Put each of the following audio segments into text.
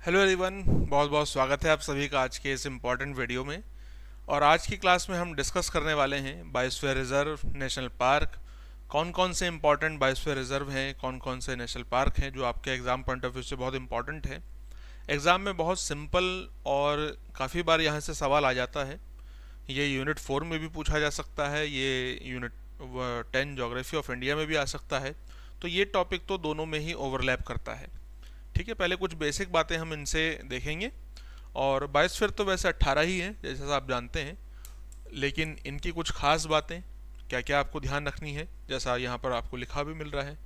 Hello everyone, बहुत बहुत स्वागत है आप सभी का आज के इस इम्पॉर्टेंट वीडियो में। और आज की क्लास में हम डिस्कस करने वाले हैं बायोस्फीयर रिजर्व, नेशनल पार्क। कौन कौन से इम्पॉर्टेंट बायोस्फीयर रिजर्व हैं, कौन कौन से नेशनल पार्क हैं जो आपके एग्ज़ाम पॉइंट ऑफ व्यू से बहुत इंपॉर्टेंट है। एग्ज़ाम में बहुत सिंपल और काफ़ी बार यहाँ से सवाल आ जाता है। ये यूनिट 4 में भी पूछा जा सकता है, ये यूनिट 10 जोग्राफी ऑफ इंडिया में भी आ सकता है। तो ये टॉपिक तो दोनों में ही ओवरलैप करता है। ठीक है, पहले कुछ बेसिक बातें हम इनसे देखेंगे। और बायोस्फीयर तो वैसे 18 ही है जैसा आप जानते हैं, लेकिन इनकी कुछ खास बातें क्या क्या आपको ध्यान रखनी है, जैसा यहाँ पर आपको लिखा भी मिल रहा है।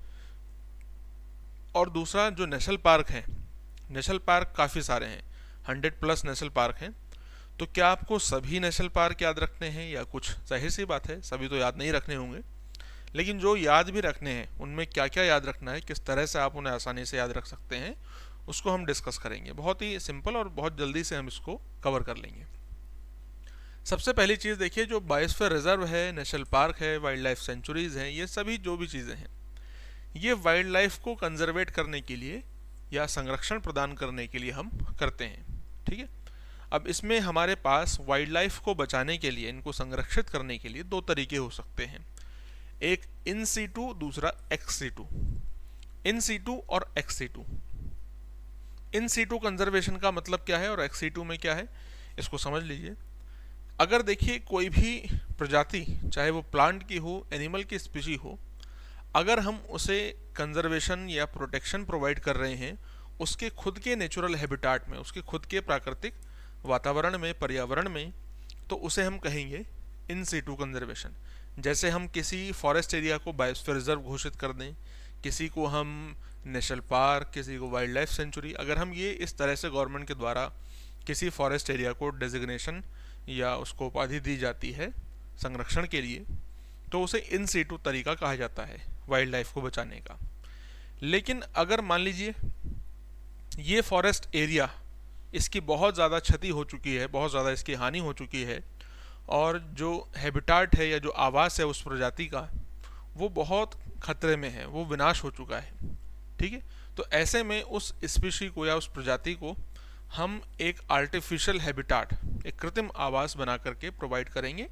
और दूसरा जो नेशनल पार्क हैं, नेशनल पार्क काफ़ी सारे हैं, 100+ नेशनल पार्क हैं। तो क्या आपको सभी नेशनल पार्क याद रखने हैं या कुछ, जाहिर सी बात है सभी तो याद नहीं रखने होंगे, लेकिन जो याद भी रखने हैं उनमें क्या क्या याद रखना है, किस तरह से आप उन्हें आसानी से याद रख सकते हैं, उसको हम डिस्कस करेंगे। बहुत ही सिंपल और बहुत जल्दी से हम इसको कवर कर लेंगे। सबसे पहली चीज़ देखिए, जो बायोस्फीयर रिजर्व है, नेशनल पार्क है, वाइल्ड लाइफ सेंचुरीज हैं, ये सभी जो भी चीज़ें हैं, ये वाइल्ड लाइफ को कंजर्वेट करने के लिए या संरक्षण प्रदान करने के लिए हम करते हैं। ठीक है, अब इसमें हमारे पास वाइल्ड लाइफ को बचाने के लिए, इनको संरक्षित करने के लिए दो तरीके हो सकते हैं। एक इन सीटू, दूसरा एक्स सीटू। इन सीटू और ex situ. In situ conservation का मतलब क्या है और एक्स सीटू में क्या है, इसको समझ लीजिए। अगर देखिए कोई भी प्रजाति, चाहे वो प्लांट की हो, एनिमल की स्पीशी हो, अगर हम उसे कंजर्वेशन या प्रोटेक्शन प्रोवाइड कर रहे हैं उसके खुद के नेचुरल हैबिटाट में, उसके खुद के प्राकृतिक वातावरण में, पर्यावरण में, तो उसे हम कहेंगे इन सीटू कंजर्वेशन। जैसे हम किसी फॉरेस्ट एरिया को बायोस्फीयर रिजर्व घोषित कर दें, किसी को हम नेशनल पार्क, किसी को वाइल्ड लाइफ सेंचुरी, अगर हम ये इस तरह से गवर्नमेंट के द्वारा किसी फॉरेस्ट एरिया को डेजिग्नेशन या उसको उपाधि दी जाती है संरक्षण के लिए, तो उसे इन सीटू तरीका कहा जाता है वाइल्ड लाइफ को बचाने का। लेकिन अगर मान लीजिए ये फॉरेस्ट एरिया, इसकी बहुत ज़्यादा क्षति हो चुकी है, बहुत ज़्यादा इसकी हानि हो चुकी है, और जो हैबिटाट है या जो आवास है उस प्रजाति का, वो बहुत खतरे में है, वो विनाश हो चुका है। ठीक है, तो ऐसे में उस स्पीशी को या उस प्रजाति को हम एक आर्टिफिशियल हैबिटाट, एक कृत्रिम आवास बना करके प्रोवाइड करेंगे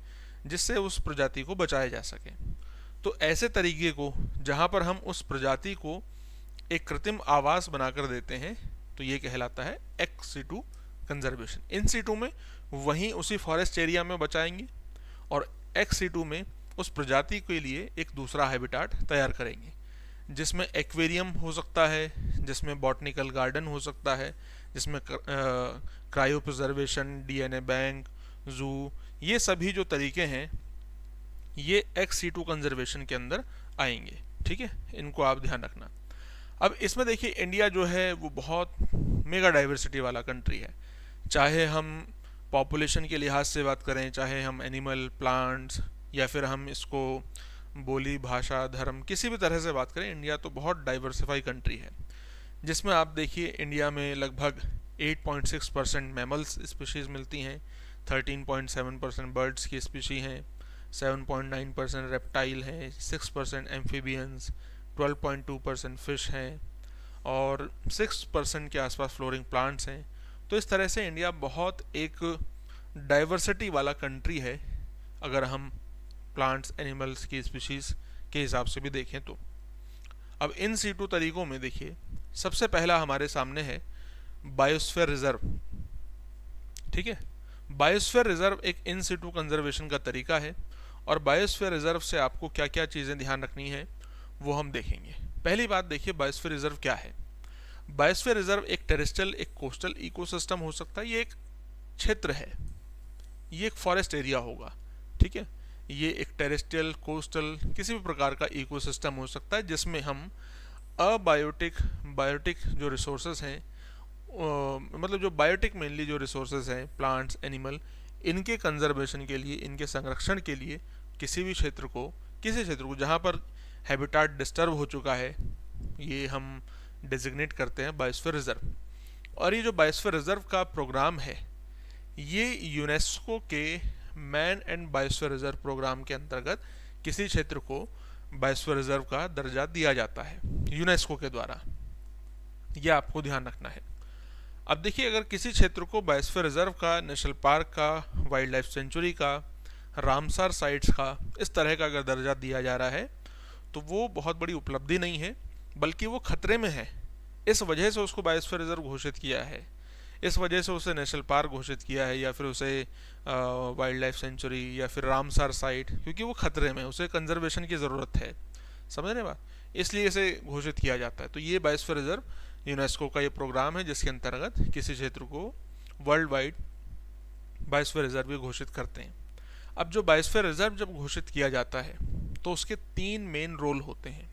जिससे उस प्रजाति को बचाया जा सके। तो ऐसे तरीके को जहाँ पर हम उस प्रजाति को एक कृत्रिम आवास बनाकर देते हैं, तो ये कहलाता है ex situ conservation. In situ में वहीं उसी फॉरेस्ट एरिया में बचाएंगे और एक्स सीटू में उस प्रजाति के लिए एक दूसरा हैबिटाट तैयार करेंगे, जिसमें एक्वेरियम हो सकता है, जिसमें बॉटनिकल गार्डन हो सकता है, जिसमें क्रायो प्रिजर्वेशन, डीएनए बैंक, जू, ये सभी जो तरीके हैं ये एक्स सीटू कंजर्वेशन के अंदर आएंगे। ठीक है, इनको आप ध्यान रखना। अब इसमें देखिए इंडिया जो है वो बहुत मेगा डाइवर्सिटी वाला कंट्री है। चाहे हम पॉपुलेशन के लिहाज से बात करें, चाहे हम एनिमल, प्लांट्स, या फिर हम इसको बोली, भाषा, धर्म, किसी भी तरह से बात करें, इंडिया तो बहुत डाइवर्सिफाई कंट्री है। जिसमें आप देखिए इंडिया में लगभग 8.6% मैमल्स स्पीशीज़ मिलती हैं, 13.7% बर्ड्स की स्पीशी हैं, 7.9% रेप्टाइल हैं, 6% एम्फीबियंस, 12.2% फिश हैं और 6% के आसपास फ्लोरिंग प्लांट्स हैं। तो इस तरह से इंडिया बहुत एक डाइवर्सिटी वाला कंट्री है, अगर हम प्लांट्स, एनिमल्स की स्पीशीज़ के हिसाब से भी देखें तो। अब इन सीटू तरीकों में देखिए, सबसे पहला हमारे सामने है बायोस्फीयर रिजर्व। ठीक है, बायोस्फीयर रिजर्व एक इन सीटू कंजर्वेशन का तरीका है, और बायोस्फीयर रिजर्व से आपको क्या क्या चीज़ें ध्यान रखनी है वो हम देखेंगे। पहली बात देखिए, बायोस्फीयर रिजर्व क्या है। बायोस्फीयर रिजर्व एक टेरेस्ट्रियल, एक कोस्टल इकोसिस्टम हो सकता है, ये एक क्षेत्र है, ये एक फॉरेस्ट एरिया होगा। ठीक है, ये एक टेरेस्ट्रियल, कोस्टल, किसी भी प्रकार का इकोसिस्टम हो सकता है जिसमें हम अबायोटिक, बायोटिक जो रिसोर्सेज हैं, मतलब जो बायोटिक मेनली जो रिसोर्सेज हैं, प्लांट्स, एनिमल, इनके कंजर्वेशन के लिए, इनके संरक्षण के लिए किसी भी क्षेत्र को, किसी क्षेत्र को जहाँ पर हैबिटाट डिस्टर्ब हो चुका है, ये हम डेजिग्नेट करते हैं बायोस्फीयर रिजर्व। और ये जो बायोस्फीयर रिजर्व का प्रोग्राम है, ये यूनेस्को के man and biosphere reserve programme के अंतर्गत किसी क्षेत्र को बायोस्फीयर रिजर्व का दर्जा दिया जाता है यूनेस्को के द्वारा। यह आपको ध्यान रखना है। अब देखिए, अगर किसी क्षेत्र को बायोस्फीयर रिजर्व का, नेशनल पार्क का, वाइल्ड लाइफ सेंचुरी का, रामसार साइट्स का, इस तरह का अगर दर्जा दिया जा रहा है तो वो बहुत बड़ी उपलब्धि नहीं है, बल्कि वो खतरे में है। इस वजह से उसको बायोस्फीयर रिजर्व घोषित किया है, इस वजह से उसे नेशनल पार्क घोषित किया है, या फिर उसे वाइल्ड लाइफ सेंचुरी या फिर रामसार साइट, क्योंकि वो खतरे में, उसे कंजर्वेशन की ज़रूरत है। समझ रहे बात? इसलिए इसे घोषित किया जाता है। तो ये बायोस्फीयर रिजर्व यूनेस्को का ये प्रोग्राम है जिसके अंतर्गत किसी क्षेत्र को वर्ल्ड वाइड बायोस्फीयर रिजर्व भी घोषित करते हैं। अब जो बायोस्फीयर रिजर्व जब घोषित किया जाता है तो उसके 3 मेन रोल होते हैं।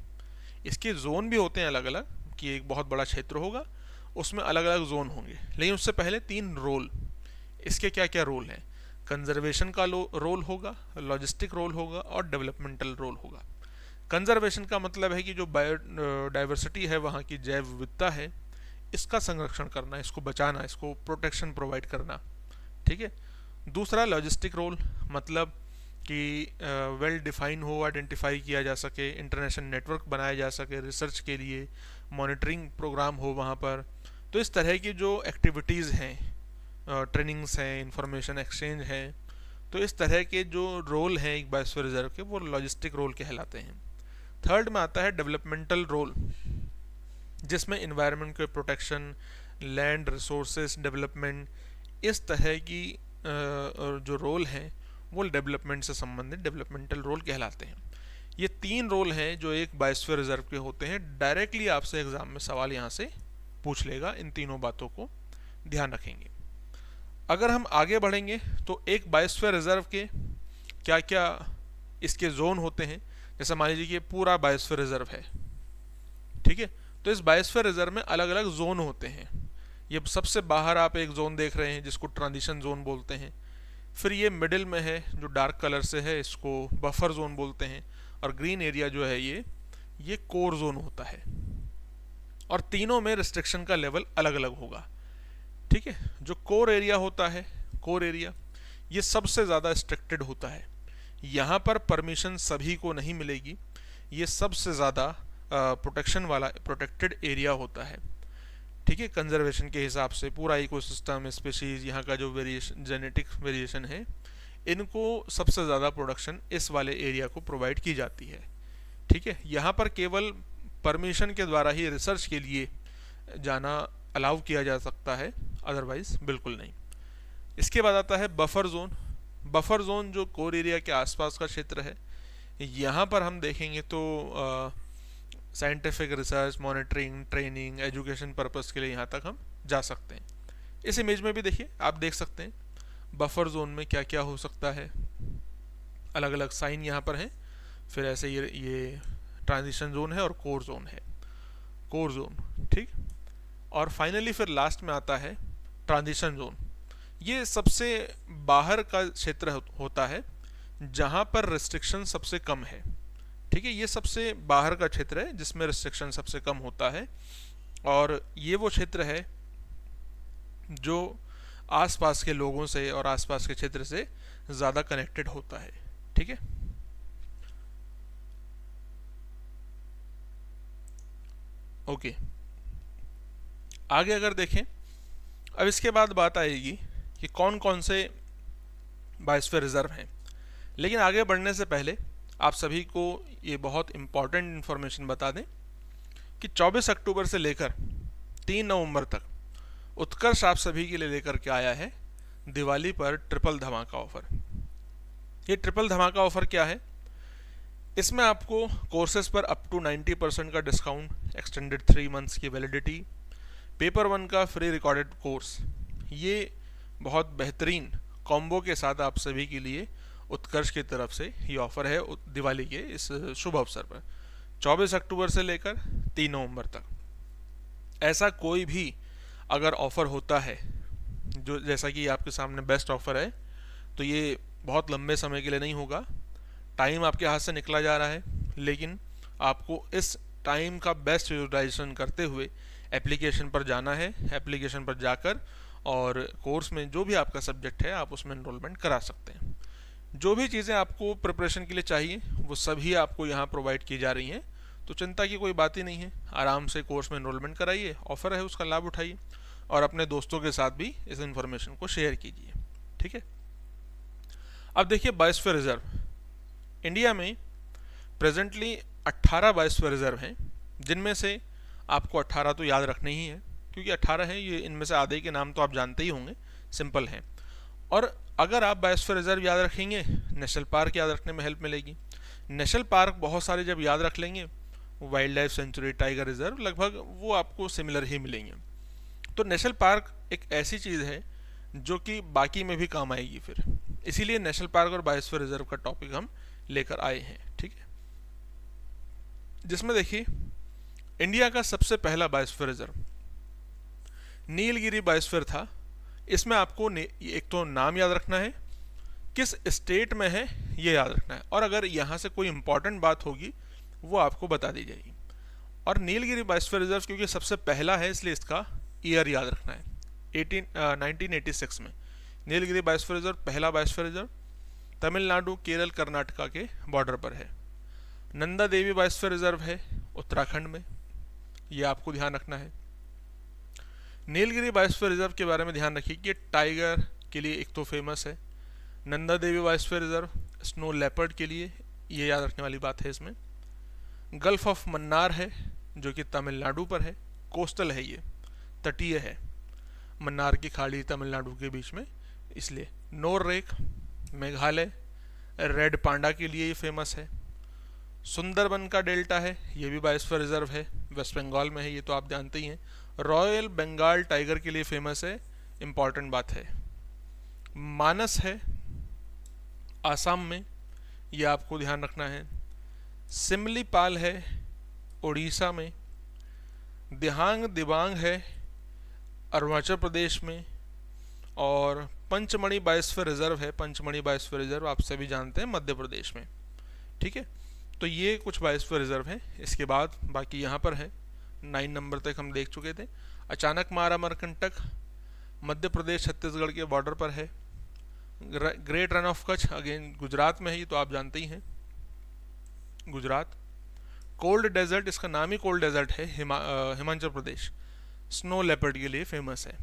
इसके जोन भी होते हैं अलग अलग, कि एक बहुत बड़ा क्षेत्र होगा, उसमें अलग अलग जोन होंगे, लेकिन उससे पहले 3 रोल। इसके क्या क्या रोल हैं? कंजर्वेशन का रोल होगा, लॉजिस्टिक रोल होगा और डेवलपमेंटल रोल होगा। कंजर्वेशन का मतलब है कि जो बायोडाइवर्सिटी है, वहाँ की जैव विविधता है, इसका संरक्षण करना, इसको बचाना, इसको प्रोटेक्शन प्रोवाइड करना। ठीक है। दूसरा लॉजिस्टिक रोल, मतलब कि वेल डिफाइन हो, आइडेंटिफाई किया जा सके, इंटरनेशनल नेटवर्क बनाया जा सके रिसर्च के लिए, मॉनिटरिंग प्रोग्राम हो वहाँ पर। तो इस तरह की जो एक्टिविटीज़ हैं, ट्रेनिंग्स हैं, इंफॉर्मेशन एक्सचेंज हैं, तो इस तरह के जो रोल हैं एक बायोस्फीयर रिजर्व के, वो लॉजिस्टिक रोल कहलाते हैं। थर्ड में आता है डेवलपमेंटल रोल, जिसमें इन्वायरमेंट के प्रोटेक्शन, लैंड रिसोर्सेज डेवलपमेंट, इस तरह की जो रोल हैं वो डेवलपमेंट से संबंधित डेवलपमेंटल रोल कहलाते हैं। ये 3 रोल हैं जो एक बायोस्फीयर रिजर्व के होते हैं। डायरेक्टली आपसे एग्जाम में सवाल यहाँ से पूछ लेगा, इन तीनों बातों को ध्यान रखेंगे। अगर हम आगे बढ़ेंगे तो एक बायोस्फीयर रिजर्व के क्या क्या इसके जोन होते हैं। जैसे मान लीजिए कि ये पूरा बायोस्फीयर रिजर्व है, ठीक है, तो इस बायोस्फीयर रिजर्व में अलग अलग जोन होते हैं। ये सबसे बाहर आप एक जोन देख रहे हैं जिसको ट्रांजिशन जोन बोलते हैं। फिर ये मिडिल में है जो डार्क कलर से है, इसको बफर जोन बोलते हैं। और ग्रीन एरिया जो है ये कोर जोन होता है। और तीनों में रिस्ट्रिक्शन का लेवल अलग अलग होगा। ठीक है। जो कोर एरिया होता है, कोर एरिया, ये सबसे ज़्यादा रिस्ट्रिक्टेड होता है। यहाँ पर परमिशन सभी को नहीं मिलेगी। ये सबसे ज़्यादा प्रोटेक्शन वाला प्रोटेक्टेड एरिया होता है। ठीक है। कंजर्वेशन के हिसाब से पूरा इकोसिस्टम, स्पीशीज, यहाँ का जो वेरिएशन, जेनेटिक वेरिएशन है, इनको सबसे ज़्यादा प्रोडक्शन इस वाले एरिया को प्रोवाइड की जाती है। ठीक है। यहाँ पर केवल परमिशन के द्वारा ही रिसर्च के लिए जाना अलाउ किया जा सकता है, अदरवाइज बिल्कुल नहीं। इसके बाद आता है बफर जोन। बफर जोन जो कोर एरिया के आसपास का क्षेत्र है, यहाँ पर हम देखेंगे तो scientific research, monitoring, training, education purpose के लिए यहाँ तक हम जा सकते हैं। इस इमेज में भी देखिए, आप देख सकते हैं बफर जोन में क्या क्या हो सकता है। अलग अलग साइन यहाँ पर हैं। फिर ऐसे ये ट्रांजिशन जोन है और कोर जोन है, कोर जोन। ठीक। और फाइनली फिर लास्ट में आता है ट्रांजिशन जोन। ये सबसे बाहर का क्षेत्र होता है जहाँ पर रिस्ट्रिक्शन सबसे कम है। ठीक है। ये सबसे बाहर का क्षेत्र है जिसमें रिस्ट्रिक्शन सबसे कम होता है, और ये वो क्षेत्र है जो आसपास के लोगों से और आसपास के क्षेत्र से ज़्यादा कनेक्टेड होता है। ठीक है। ओके, आगे अगर देखें, अब इसके बाद बात आएगी कि कौन कौन से बायोस्फीयर रिजर्व हैं। लेकिन आगे बढ़ने से पहले आप सभी को ये बहुत इम्पॉर्टेंट इन्फॉर्मेशन बता दें कि 24 अक्टूबर से लेकर 3 नवंबर तक उत्कर्ष आप सभी के लिए लेकर के आया है दिवाली पर ट्रिपल धमाका ऑफर। ये ट्रिपल धमाका ऑफर क्या है? इसमें आपको कोर्सेज पर अप टू 90% का डिस्काउंट, एक्सटेंडेड 3 मंथ्स की वैलिडिटी, पेपर 1 का फ्री रिकॉर्डेड कोर्स, ये बहुत बेहतरीन कॉम्बो के साथ आप सभी के लिए उत्कर्ष की तरफ से ये ऑफ़र है दिवाली के इस शुभ अवसर पर, 24 अक्टूबर से लेकर 3 नवंबर तक। ऐसा कोई भी अगर ऑफ़र होता है जो, जैसा कि आपके सामने बेस्ट ऑफ़र है, तो ये बहुत लंबे समय के लिए नहीं होगा। टाइम आपके हाथ से निकला जा रहा है, लेकिन आपको इस टाइम का बेस्ट यूटिलाइजेशन करते हुए एप्लीकेशन पर जाना है। एप्लीकेशन पर जाकर और कोर्स में जो भी आपका सब्जेक्ट है आप उसमें एनरोलमेंट करा सकते हैं। जो भी चीज़ें आपको प्रिपरेशन के लिए चाहिए वो सभी आपको यहाँ प्रोवाइड की जा रही हैं, तो चिंता की कोई बात ही नहीं है। आराम से कोर्स में एनरोलमेंट कराइए, ऑफ़र है उसका लाभ उठाइए। और अपने दोस्तों के साथ भी इस इंफॉर्मेशन को शेयर कीजिए। ठीक है, अब देखिए बायोस्फीयर रिजर्व इंडिया में प्रेजेंटली 18 बायोस्फीयर रिजर्व हैं, जिनमें से आपको 18 तो याद रखने ही है, क्योंकि 18 हैं ये, इनमें से आधे के नाम तो आप जानते ही होंगे, सिंपल हैं। और अगर आप बायोस्फीयर रिजर्व याद रखेंगे, नेशनल पार्क याद रखने में हेल्प मिलेगी। नेशनल पार्क बहुत सारे जब याद रख लेंगे, wild life sanctuary, tiger reserve, लगभग वो आपको सिमिलर ही मिलेंगे। तो नेशनल पार्क एक ऐसी चीज़ है जो कि बाकी में भी काम आएगी फिर, इसीलिए नेशनल पार्क और बायोस्फीयर रिजर्व का टॉपिक हम लेकर आए हैं। ठीक है, जिसमें देखिए इंडिया का सबसे पहला बायोस्फीयर रिजर्व नीलगिरी बायोस्फीयर था। इसमें आपको एक तो नाम याद रखना है, किस स्टेट में है ये याद रखना है, और अगर यहाँ से कोई इंपॉर्टेंट बात होगी वो आपको बता दी जाएगी। और नीलगिरी बायोस्फीयर रिजर्व क्योंकि सबसे पहला है, इसलिए इसका ईयर याद रखना है। 1986 में नीलगिरी बायोस्फीयर रिजर्व पहला बायोस्फीयर रिजर्व तमिलनाडु, केरल, कर्नाटका के बॉर्डर पर है। नंदा देवी बायोस्फीयर रिजर्व है उत्तराखंड में, ये आपको ध्यान रखना है। नीलगिरी बायोस्फीयर रिजर्व के बारे में ध्यान रखिए कि टाइगर के लिए एक तो फेमस है, Nanda Devi biosphere reserve snow leopard के लिए, ये याद रखने वाली बात है इसमें। गल्फ ऑफ मन्नार है जो कि तमिलनाडु पर है, कोस्टल है, ये तटीय है, मन्नार की खाड़ी तमिलनाडु के बीच में, इसलिए। नोररेक मेघालय, रेड पांडा के लिए ये फेमस है। सुंदरबन का डेल्टा है, ये भी बायोस्फीयर रिजर्व है, वेस्ट बंगाल में है, ये तो आप जानते ही हैं। रॉयल बंगाल टाइगर के लिए फेमस है, इम्पॉर्टेंट बात है। मानस है आसाम में, ये आपको ध्यान रखना है। सिमलीपाल है उड़ीसा में। दिहांग दिबांग है अरुणाचल प्रदेश में। और पंचमढ़ी बायोस्फीयर रिजर्व है, पंचमढ़ी बायोस्फीयर रिजर्व आप सभी जानते हैं, मध्य प्रदेश में। ठीक है, तो ये कुछ बायोस्फीयर रिजर्व हैं। इसके बाद बाकी यहाँ पर है, 9 नंबर तक हम देख चुके थे। अचानक मारा अमरकंटक मध्य प्रदेश छत्तीसगढ़ के बॉर्डर पर है। Great run of Kutch again Gujarat में है, ये तो आप जानते ही हैं, गुजरात। कोल्ड डेजर्ट, इसका नाम ही कोल्ड डेजर्ट है, हिमाचल प्रदेश, स्नो लेपर्ड के लिए फेमस है।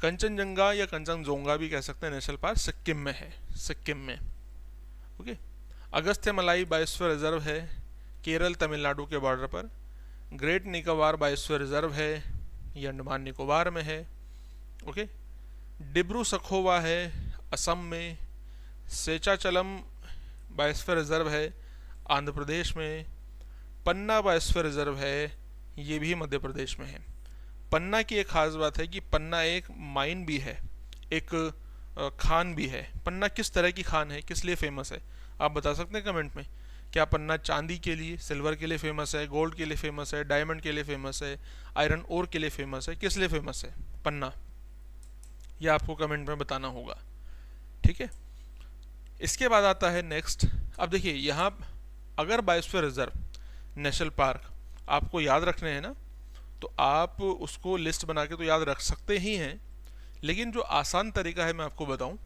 कंचनजंगा या कंचनजोंगा भी कह सकते हैं नेशनल पार्क, सिक्किम में है, सिक्किम में। ओके, अगस्त्यमलाई बायोस्फीयर रिजर्व है केरल तमिलनाडु के बॉर्डर पर। ग्रेट निकोबार बायोस्फीयर रिजर्व है, ये अंडमान निकोबार में है। ओके, डिब्रू सखोवा है असम में। सेचाचलम बायोस्फीयर रिजर्व है आंध्र प्रदेश में। पन्ना बायोस्फीयर रिजर्व है, ये भी मध्य प्रदेश में है। पन्ना की एक खास बात है कि पन्ना एक माइन भी है, एक खान भी है। पन्ना किस तरह की खान है, किस लिए फेमस है, आप बता सकते हैं कमेंट में। क्या पन्ना चांदी के लिए, सिल्वर के लिए फेमस है, गोल्ड के लिए फेमस है, डायमंड के लिए फेमस है, आयरन ओर के लिए फेमस है, किस लिए फेमस है पन्ना, यह आपको कमेंट में बताना होगा। ठीक है, इसके बाद आता है नेक्स्ट। अब देखिए यहाँ अगर बायोस्फीयर रिजर्व, नेशनल पार्क आपको याद रखने हैं ना, तो आप उसको लिस्ट बना के तो याद रख सकते ही हैं, लेकिन जो आसान तरीका है मैं आपको बताऊं।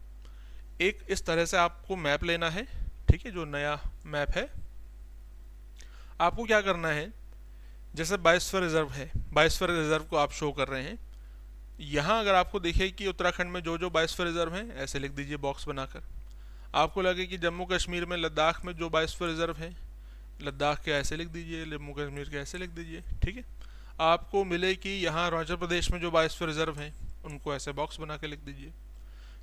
एक इस तरह से आपको मैप लेना है, ठीक है, जो नया मैप है। आपको क्या करना है, जैसे बायोस्फीयर रिजर्व है, बायोस्फीयर रिजर्व को आप शो कर रहे हैं। यहाँ अगर आपको दिखे कि उत्तराखंड में जो जो बायोस्फीयर रिजर्व हैं, ऐसे लिख दीजिए बॉक्स बनाकर। आपको लगे कि जम्मू कश्मीर में, लद्दाख में जो बायोस्फीयर रिजर्व है, लद्दाख के ऐसे लिख दीजिए, जम्मू कश्मीर के ऐसे लिख दीजिए। ठीक है, आपको मिले कि यहाँ अरुणाचल प्रदेश में जो बायोस्फीयर रिजर्व हैं, उनको ऐसे बॉक्स बना के लिख दीजिए।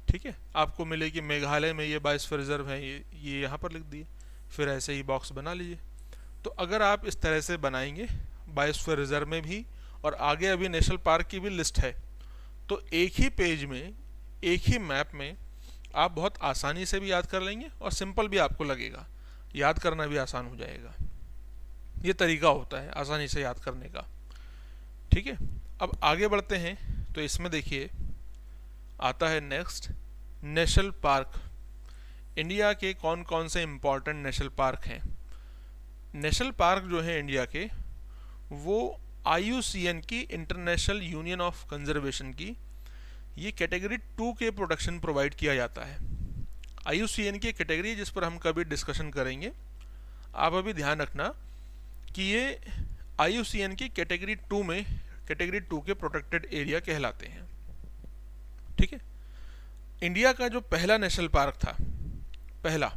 ठीक है, आपको मिले कि मेघालय में ये बायोस्फीयर रिजर्व है, ये यहाँ पर लिख दिए, फिर ऐसे ही बॉक्स बना लीजिए। तो अगर आप इस तरह से बनाएंगे बायोस्फीयर रिजर्व में भी, और आगे अभी नेशनल पार्क की भी लिस्ट है, तो एक ही पेज में, एक ही मैप में आप बहुत आसानी से भी याद कर लेंगे, और सिंपल भी आपको लगेगा, याद करना भी आसान हो जाएगा। ये तरीका होता है आसानी से याद करने का। ठीक है, अब आगे बढ़ते हैं। तो इसमें देखिए आता है नेक्स्ट, नेशनल पार्क। इंडिया के कौन कौन से इम्पोर्टेंट नेशनल पार्क हैं। नेशनल पार्क जो है इंडिया के, वो IUCN की, इंटरनेशनल यूनियन ऑफ कंजर्वेशन की, ये कैटेगरी 2 के प्रोटेक्शन प्रोवाइड किया जाता है। IUCN की कैटेगरी है जिस पर हम कभी डिस्कशन करेंगे। आप अभी ध्यान रखना कि ये IUCN की कैटेगरी 2 में कैटेगरी 2 के प्रोटेक्टेड एरिया कहलाते हैं। ठीक है। इंडिया का जो पहला नेशनल पार्क था, पहला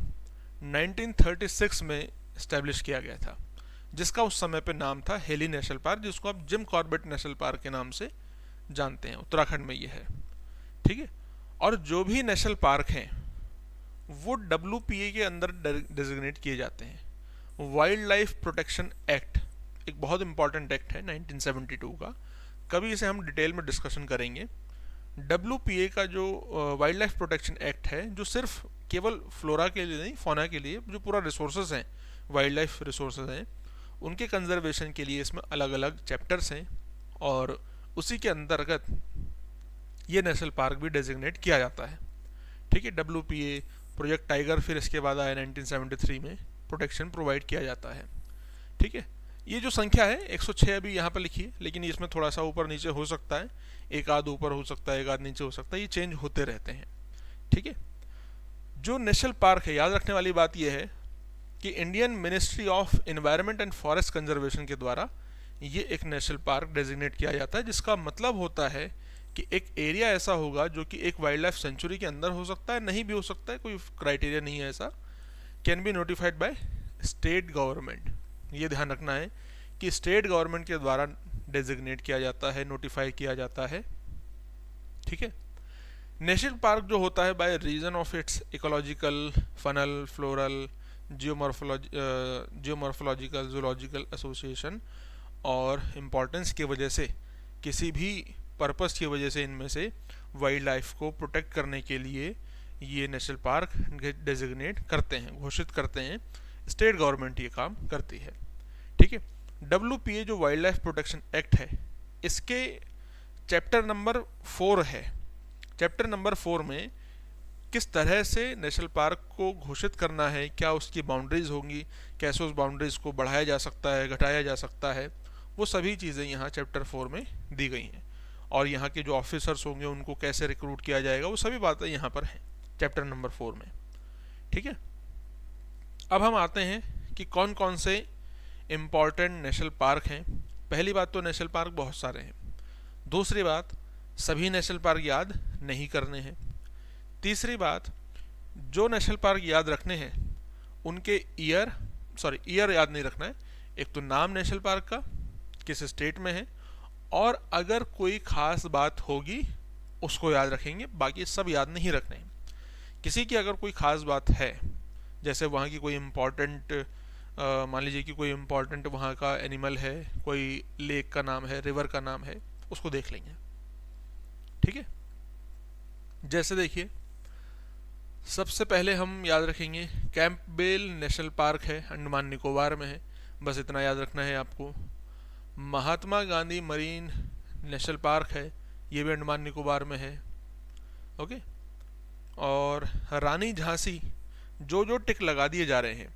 1936 में इस्टेब्लिश किया गया था, जिसका उस समय पे नाम था हेली नेशनल पार्क, जिसको आप जिम कॉर्बेट नेशनल पार्क के नाम से जानते हैं। उत्तराखंड में ये है। ठीक है। और जो भी नेशनल पार्क हैं वो WPA के अंदर डेजिग्नेट किए जाते हैं। वाइल्ड लाइफ प्रोटेक्शन एक्ट एक बहुत इंपॉर्टेंट एक्ट है 1972 का, कभी इसे हम डिटेल में डिस्कशन करेंगे। WPA का जो वाइल्ड लाइफ प्रोटेक्शन एक्ट है, जो सिर्फ केवल फ्लोरा के लिए नहीं, फौना के लिए, जो पूरा रिसोर्सेज हैं, वाइल्ड लाइफ रिसोर्सेज हैं, उनके कंजर्वेशन के लिए इसमें अलग अलग चैप्टर्स हैं, और उसी के अंतर्गत ये नेशनल पार्क भी डेजिग्नेट किया जाता है। ठीक है। WPA, प्रोजेक्ट टाइगर फिर इसके बाद आया 1973 में, प्रोटेक्शन प्रोवाइड किया जाता है। ठीक है। ये जो संख्या है 106 अभी यहाँ पर लिखी है, लेकिन इसमें थोड़ा सा ऊपर नीचे हो सकता है, एक आध ऊपर हो सकता है, एक आध नीचे हो सकता है, ये चेंज होते रहते हैं। ठीक है। जो नेशनल पार्क है, याद रखने वाली बात यह है कि Indian ministry of environment and forest conservation के द्वारा ये एक नेशनल पार्क डेजिग्नेट किया जाता है, जिसका मतलब होता है कि एक एरिया ऐसा होगा जो कि एक वाइल्ड लाइफ सेंचुरी के अंदर हो सकता है, नहीं भी हो सकता है, कोई क्राइटेरिया नहीं है ऐसा। Can be notified by state government, ये ध्यान रखना है कि स्टेट गवर्नमेंट के द्वारा डेजिग्नेट किया जाता है, नोटिफाई किया जाता है। ठीक है। नेशनल पार्क जो होता है by reason of its ecological, faunal, floral, geomorphological, zoological association और इम्पोर्टेंस की वजह से, किसी भी पर्पस की वजह से, इनमें से वाइल्ड लाइफ को प्रोटेक्ट करने के लिए ये नेशनल पार्क डेजिग्नेट करते हैं, घोषित करते हैं। स्टेट गवर्नमेंट ये काम करती है। ठीक है। WPA जो वाइल्ड लाइफ प्रोटेक्शन एक्ट है, इसके चैप्टर नंबर 4 है। चैप्टर नंबर 4 में किस तरह से नेशनल पार्क को घोषित करना है, क्या उसकी बाउंड्रीज होंगी, कैसे उस बाउंड्रीज को बढ़ाया जा सकता है, घटाया जा सकता है, वो सभी चीज़ें यहाँ चैप्टर 4 में दी गई हैं। और यहाँ के जो ऑफिसर्स होंगे उनको कैसे रिक्रूट किया जाएगा, वो सभी बातें यहाँ पर हैं चैप्टर नंबर 4 में। ठीक है। अब हम आते हैं कि कौन कौन से इम्पॉर्टेंट नेशनल पार्क हैं। पहली बात तो नेशनल पार्क बहुत सारे हैं। दूसरी बात, सभी नेशनल पार्क याद नहीं करने हैं। तीसरी बात, जो नेशनल पार्क याद रखने हैं उनके ईयर याद नहीं रखना है। एक तो नाम नेशनल पार्क का, किस स्टेट में है, और अगर कोई खास बात होगी उसको याद रखेंगे, बाकी सब याद नहीं रखने हैं। किसी की अगर कोई खास बात है, जैसे वहाँ की कोई इम्पॉर्टेंट, मान लीजिए कि कोई इम्पॉर्टेंट वहाँ का एनिमल है, कोई लेक का नाम है, रिवर का नाम है, उसको देख लेंगे। ठीक है। जैसे देखिए, सबसे पहले हम याद रखेंगे कैंपबेल नेशनल पार्क है, अंडमान निकोबार में है, बस इतना याद रखना है आपको। Mahatma Gandhi marine national park है, ये भी अंडमान निकोबार में है। ओके। और रानी झांसी, जो टिक लगा दिए जा रहे हैं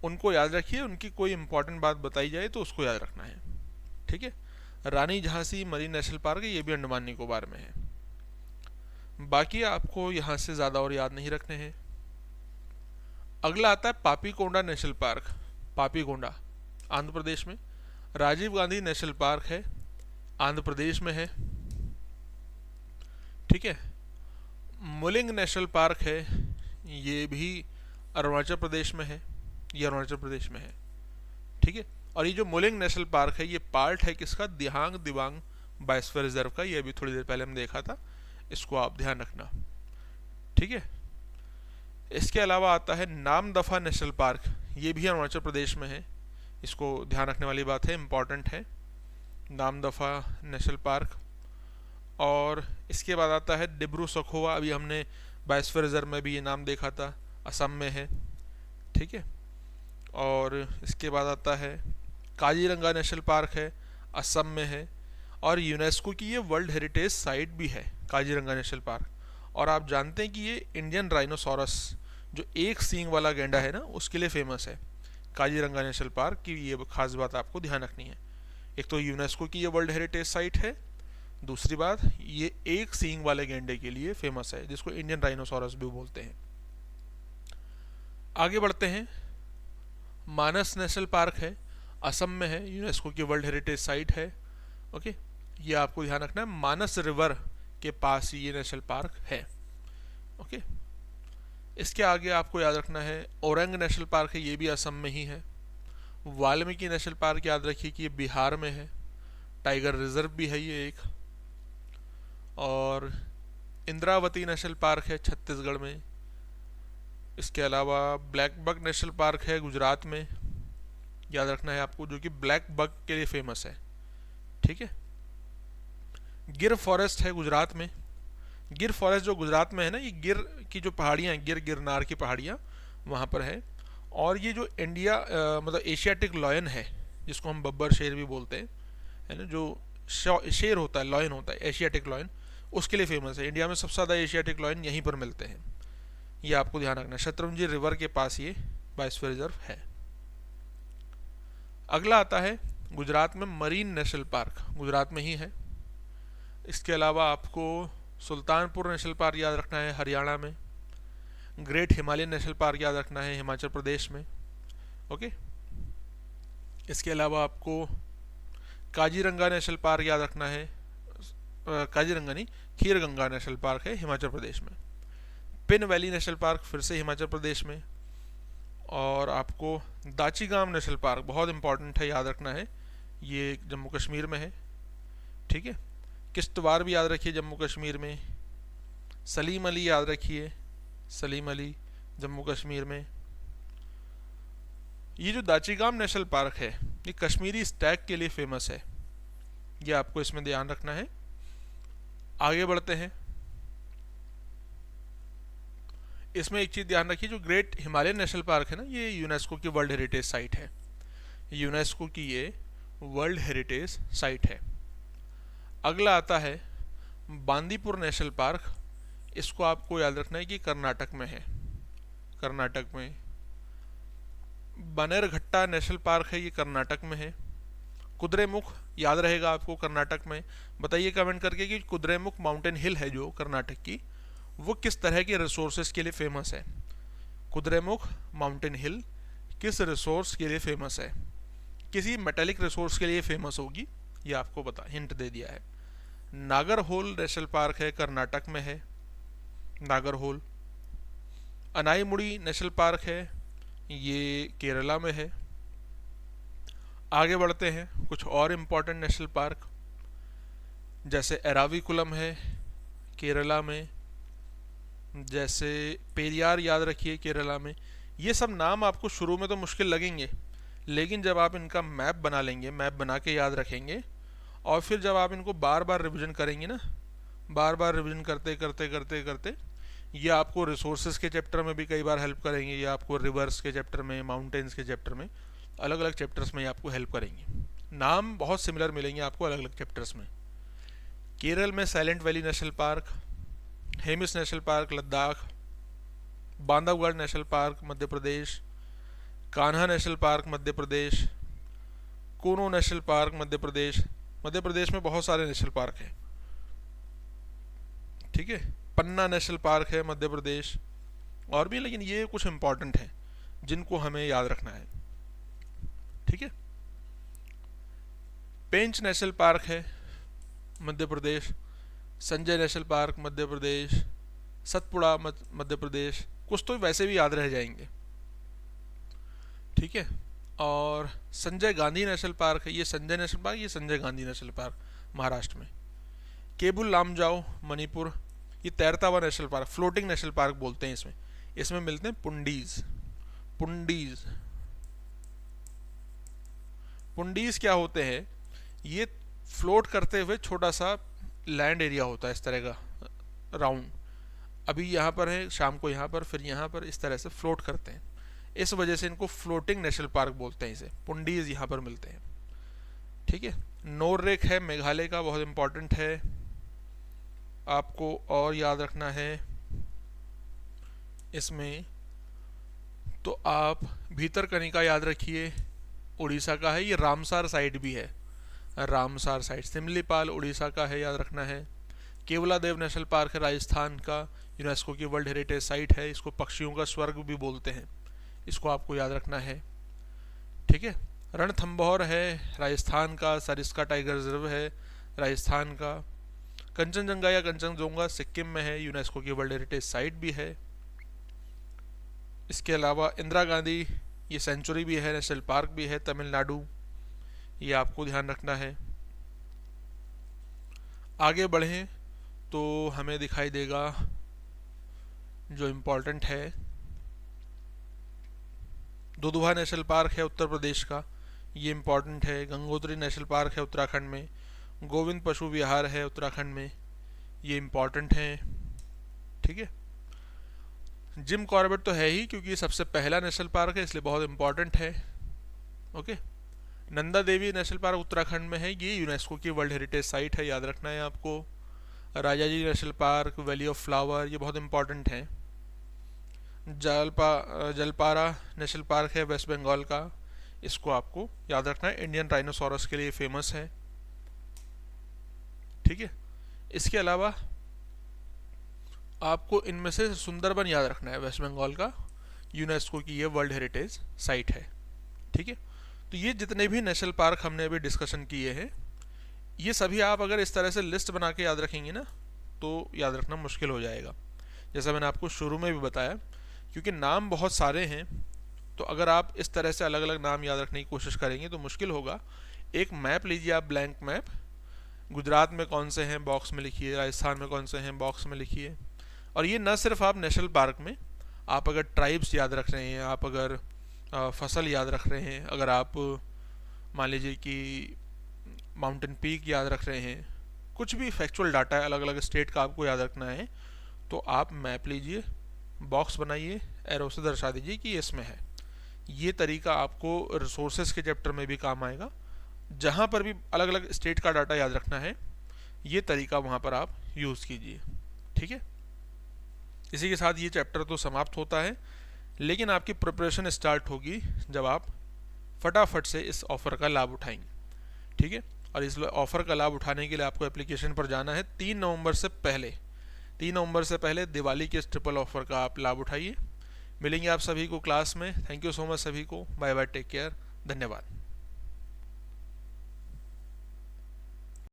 उनको याद रखिए, उनकी कोई इंपॉर्टेंट बात बताई जाए तो उसको याद रखना है। ठीक है। रानी झांसी मरीन नेशनल पार्क है, ये भी अंडमान निकोबार में है। बाकी आपको यहाँ से ज़्यादा और याद नहीं रखने हैं। अगला आता है पापीकोंडा नेशनल पार्क। पापीकोंडा आंध्र प्रदेश में। राजीव गांधी नेशनल पार्क है, आंध्र प्रदेश में है। ठीक है। मुलिंग नेशनल पार्क है, ये भी अरुणाचल प्रदेश में है, ये अरुणाचल प्रदेश में है। ठीक है। और ये जो मुलिंग नेशनल पार्क है, ये पार्ट है किसका, दिहांग दिबांग बायोस्फीयर रिजर्व का। ये अभी थोड़ी देर पहले हमने देखा था, इसको आप ध्यान रखना। ठीक है। इसके अलावा आता है नामदफा नेशनल पार्क, ये भी अरुणाचल प्रदेश में है, इसको ध्यान रखने वाली बात है, इम्पॉर्टेंट है, नामदफा नेशनल पार्क। और इसके बाद आता है डिब्रू सखोवा, अभी हमने बायोस्फीयर रिजर्व में भी ये नाम देखा था, असम में है। ठीक है। और इसके बाद आता है काजीरंगा नेशनल पार्क है, असम में है, और यूनेस्को की ये वर्ल्ड हेरिटेज साइट भी है काजीरंगा नेशनल पार्क। और आप जानते हैं कि ये इंडियन राइनोसोरस, जो एक सींग वाला गैंडा है ना, उसके लिए फेमस है काजीरंगा नेशनल पार्क की। ये खास बात आपको ध्यान रखनी है। एक तो यूनेस्को की ये वर्ल्ड हेरिटेज साइट है, दूसरी बात ये एक सींग वाले गैंडे के लिए फेमस है, जिसको इंडियन राइनोसोरस भी बोलते हैं। आगे बढ़ते हैं। मानस नेशनल पार्क है, असम में है, यूनेस्को की वर्ल्ड हेरिटेज साइट है। ओके, ये आपको ध्यान रखना है, मानस रिवर के पास ये नेशनल पार्क है। ओके, इसके आगे आपको याद रखना है औरंग नेशनल पार्क है, ये भी असम में ही है। वाल्मीकि नेशनल पार्क याद रखिए कि ये बिहार में है। टाइगर रिजर्व भी है ये एक। और इंद्रावती नेशनल पार्क है छत्तीसगढ़ में। इसके अलावा ब्लैक बक नेशनल पार्क है गुजरात में, याद रखना है आपको, जो कि ब्लैक बक के लिए फेमस है। ठीक है, गिर फॉरेस्ट है गुजरात में। गिर फॉरेस्ट जो गुजरात में है ना, ये गिर की जो पहाड़ियाँ हैं, गिरनार की पहाड़ियाँ वहाँ पर है। और ये जो इंडिया मतलब एशियाटिक लॉयन है, जिसको हम बब्बर शेर भी बोलते हैं, है ना, जो शेर होता है, लॉयन होता है, एशियाटिक लॉयन, उसके लिए फेमस है। इंडिया में सबसे ज़्यादा एशियाटिक लॉयन यहीं पर मिलते हैं, ये आपको ध्यान रखना है। शत्रुंजय रिवर के पास ये बायोस्फीयर रिजर्व है। अगला आता है गुजरात में मरीन नेशनल पार्क, गुजरात में ही है। इसके अलावा आपको सुल्तानपुर नेशनल पार्क याद रखना है हरियाणा में। ग्रेट हिमालयन नेशनल पार्क याद रखना है हिमाचल प्रदेश में। ओके, इसके अलावा आपको काजीरंगा नेशनल पार्क याद रखना है, काजीरंगा नहीं, खीरगंगा नेशनल पार्क है हिमाचल प्रदेश में। पिन वैली नेशनल पार्क फिर से हिमाचल प्रदेश में। और आपको दाचीगाम नेशनल पार्क बहुत इंपॉर्टेंट है, याद रखना है, ये जम्मू कश्मीर में है। ठीक है, किश्तवाड़ भी याद रखिए जम्मू कश्मीर में। सलीम अली याद रखिए, सलीम अली जम्मू कश्मीर में। ये जो दाचीगाम नेशनल पार्क है ये कश्मीरी स्टैग के लिए फेमस है, ये आपको इसमें ध्यान रखना है। आगे बढ़ते हैं, इसमें एक चीज़ ध्यान रखिए, जो ग्रेट हिमालयन नेशनल पार्क है ना, ये यूनेस्को की वर्ल्ड हेरिटेज साइट है। यूनेस्को की ये वर्ल्ड हेरिटेज साइट है। अगला आता है बांदीपुर नेशनल पार्क। इसको आपको याद रखना है कि कर्नाटक में है, कर्नाटक में। बनेरघट्टा नेशनल पार्क है, ये कर्नाटक में है। कुद्रेमुख याद रहेगा आपको, कर्नाटक में। बताइए कमेंट करके कि कुद्रेमुख माउंटेन हिल है जो कर्नाटक की, वो किस तरह के रिसोर्सेज के लिए फेमस है। कुद्रेमुख माउंटेन हिल किस रिसोर्स के लिए फेमस है, किसी मेटेलिक रिसोर्स के लिए फेमस होगी, ये आपको बता हिंट दे दिया है। नागरहोल नेशनल पार्क है, कर्नाटक में है नागरहोल। अनाईमुड़ी नेशनल पार्क है, ये केरला में है। आगे बढ़ते हैं, कुछ और इम्पोर्टेंट नेशनल पार्क, जैसे एराविकुलम है केरला में, जैसे पेरियार याद रखिए केरला में। ये सब नाम आपको शुरू में तो मुश्किल लगेंगे, लेकिन जब आप इनका मैप बना लेंगे, मैप बना के याद रखेंगे, और फिर जब आप इनको बार बार रिवीजन करेंगे ना, बार बार रिवीजन करते करते करते करते, ये आपको रिसोर्सेज के चैप्टर में भी कई बार हेल्प करेंगे, ये आपको रिवर्स के चैप्टर में, माउंटेन्स के चैप्टर में, अलग अलग चैप्टर्स में ये आपको हेल्प करेंगे। नाम बहुत सिमिलर मिलेंगे आपको अलग अलग चैप्टर्स में। केरल में Silent Valley National Park, Hemis National Park Ladakh, Bandhavgarh National Park Madhya Pradesh, Kanha National Park Madhya Pradesh, Kuno National Park Madhya Pradesh. Madhya Pradesh में बहुत सारे नेशनल पार्क हैं। ठीक है, पन्ना नेशनल पार्क है मध्य प्रदेश, और भी, लेकिन ये कुछ इंपॉर्टेंट हैं जिनको हमें याद रखना है। ठीक है, पेंच नेशनल पार्क है मध्य प्रदेश, संजय नेशनल पार्क मध्य प्रदेश, सतपुड़ा मध्य प्रदेश। कुछ तो वैसे भी याद रह जाएंगे। ठीक है, और संजय गांधी नेशनल पार्क है, ये संजय नेशनल पार्क, ये संजय गांधी नेशनल पार्क महाराष्ट्र में। केबुल लामजाओ मणिपुर, ये तैरता हुआ national park, floating national park बोलते हैं इसमें। इसमें मिलते हैं पुंडीज। पुंडीज पुंडीज क्या होते हैं, ये फ्लोट करते हुए छोटा सा लैंड एरिया होता है इस तरह का राउंड। अभी यहाँ पर है, शाम को यहाँ पर, फिर यहाँ पर, इस तरह से फ्लोट करते हैं। इस वजह से इनको फ्लोटिंग नेशनल पार्क बोलते हैं। इसे पुंडीज यहाँ पर मिलते हैं। ठीक है, नोररेक है मेघालय का, बहुत इंपॉर्टेंट है, आपको और याद रखना है इसमें। तो आप भीतरकनिका याद रखिए, उड़ीसा का है। ये रामसार साइट भी है, रामसार साइट। सिमलीपाल उड़ीसा का है, याद रखना है। केवलादेव नेशनल पार्क है राजस्थान का, यूनेस्को की वर्ल्ड हेरिटेज साइट है। इसको पक्षियों का स्वर्ग भी बोलते हैं, इसको आपको याद रखना है। ठीक है, रणथंभौर है राजस्थान का, सरिस्का टाइगर रिजर्व है राजस्थान का। कंचनजंगा या कंचनजोंगा सिक्किम में है, यूनेस्को की वर्ल्ड हेरिटेज साइट भी है। इसके अलावा इंदिरा गांधी ये सेंचुरी भी है, नेशनल पार्क भी है तमिलनाडु, ये आपको ध्यान रखना है। आगे बढ़ें तो हमें दिखाई देगा जो इम्पोर्टेंट है, दुधवा नेशनल पार्क है उत्तर प्रदेश का, ये इम्पोर्टेंट है। गंगोत्री नेशनल पार्क है उत्तराखंड में। गोविंद पशु विहार है उत्तराखंड में, ये इम्पोर्टेंट है। ठीक है, जिम कॉर्बेट तो है ही क्योंकि ये सबसे पहला नेशनल पार्क है, इसलिए बहुत इम्पोर्टेंट है। Okay, Nanda Devi national park Uttarakhand में है, ये यूनेस्को की वर्ल्ड हेरिटेज साइट है, याद रखना है आपको। Rajaji national park, valley of flower, ये बहुत इम्पोर्टेंट है। जलपारा नेशनल पार्क है वेस्ट बंगाल का, इसको आपको याद रखना है, इंडियन राइनोसोरस के लिए फेमस है। ठीक है, इसके अलावा आपको इनमें से सुंदरबन याद रखना है, वेस्ट बंगाल का, यूनेस्को की ये वर्ल्ड हेरिटेज साइट है। ठीक है, तो ये जितने भी नेशनल पार्क हमने अभी डिस्कशन किए हैं, ये सभी आप अगर इस तरह से लिस्ट बना के याद रखेंगे ना तो याद रखना मुश्किल हो जाएगा, जैसा मैंने आपको शुरू में भी बताया, क्योंकि नाम बहुत सारे हैं। तो अगर आप इस तरह से अलग अलग नाम याद रखने की कोशिश करेंगे तो मुश्किल होगा। एक मैप लीजिए आप, ब्लैंक मैप, गुजरात में कौन से हैं बॉक्स में लिखिए, राजस्थान में कौन से हैं बॉक्स में लिखिए। और ये न सिर्फ आप नेशनल पार्क में, आप अगर ट्राइब्स याद रख रहे हैं, आप अगर फसल याद रख रहे हैं, अगर आप मान लीजिए कि माउंटेन पीक याद रख रहे हैं, कुछ भी फैक्चुअल डाटा है अलग अलग स्टेट का आपको याद रखना है, तो आप मैप लीजिए, बॉक्स बनाइए, एरो से दर्शा दीजिए कि इसमें है। ये तरीका आपको रिसोर्सेज के चैप्टर में भी काम आएगा, जहाँ पर भी अलग अलग स्टेट का डाटा याद रखना है, ये तरीका वहाँ पर आप यूज़ कीजिए। ठीक है, इसी के साथ ये चैप्टर तो समाप्त होता है, लेकिन आपकी प्रिपरेशन स्टार्ट होगी जब आप फटाफट से इस ऑफ़र का लाभ उठाएंगे। ठीक है, और इस ऑफ़र का लाभ उठाने के लिए आपको एप्लीकेशन पर जाना है 3 नवंबर से पहले। 3 नवंबर से पहले दिवाली के इस ट्रिपल ऑफ़र का आप लाभ उठाइए। मिलेंगे आप सभी को क्लास में। थैंक यू सो मच सभी को, बाय बाय, टेक केयर, धन्यवाद।